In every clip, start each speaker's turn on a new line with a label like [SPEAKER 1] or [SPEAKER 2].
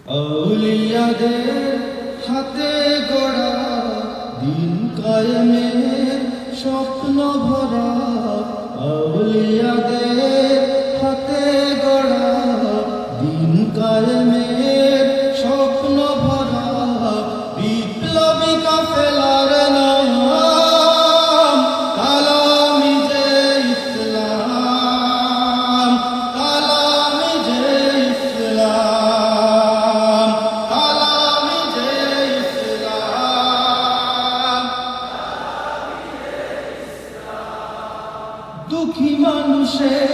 [SPEAKER 1] আউলিয়াদের হাতে গড়া দিন কায়েমের স্বপ্ন ভরা, আউলিয়াদের হাতে গড়া দিন কায়েমের স্বপ্ন ভরা, বিপ্লবী কাফেলার নাম তালামিজে ইসলাম, তালামিজে ইসলাম, তালামিজে ইসলাম। দুঃখী মানুষের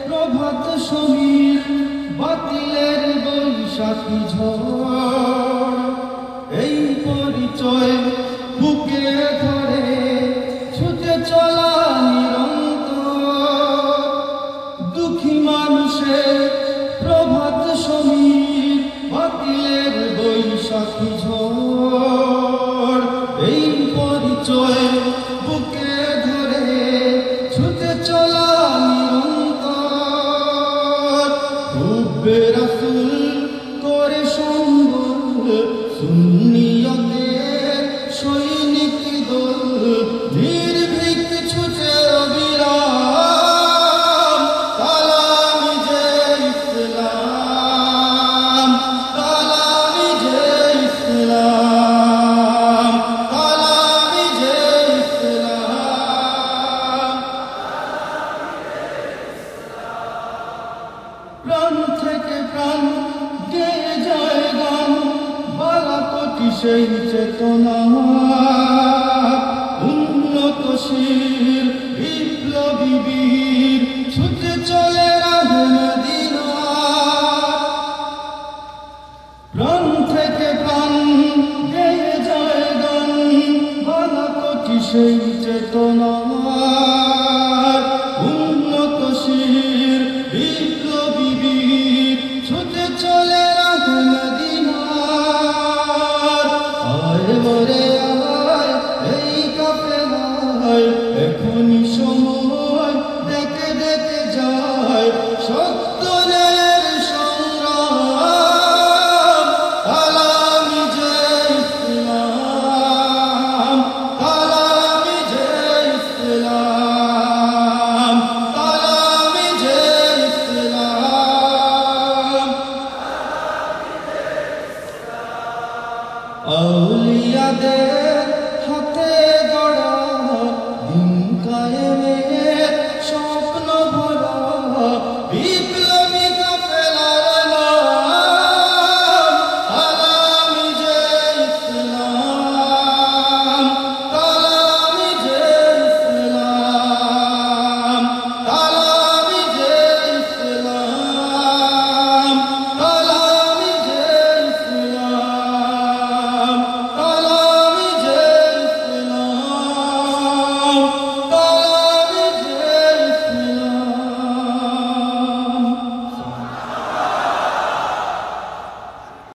[SPEAKER 1] প্রভাত সমীর, বাতিলের বৈশাখী ঝড়, এই পরিচয় বুকে ধরে ছুটে চলা নিরন্তর। দুঃখী মানুষের প্রভাত সমীর, বাতিলের বৈশাখী ঝড়, এই পরিচয় বুকে ধরে ছুটে চলা নিরন্তর। হুব্বে রাসূল করে সম্বল, সুন্নিয়তের সৈনিক দল, নির্ভীক ছুটে অবিরাম তালামিজে ইসলাম, তালামিজে ইসলাম, তালামিজে ইসলাম। প্রাণ থেকে প্রাণ গেয়ে যায় গান, বালাকটি সেই চেতনা, উন্নতশীল বিপ্লবী বীর ছুটে চলে রাহে মদিনা। প্রাণ থেকে প্রাণ গেয়ে যায় গান, বালাকটি সেই চেতনা, উন্নতশীল বিপ্লবী বীর ছুটে চলে রাহে মদিনা। আয় মোরে আয় এই কাফেলায়, এখনই সময় ডেকে ডেকে যায় সত্য ন্যায়ের সংগ্রাম, তালামিজে ইসলাম, তালামিজে ইসলাম, তালামিজে ইসলাম। আউলিয়াদের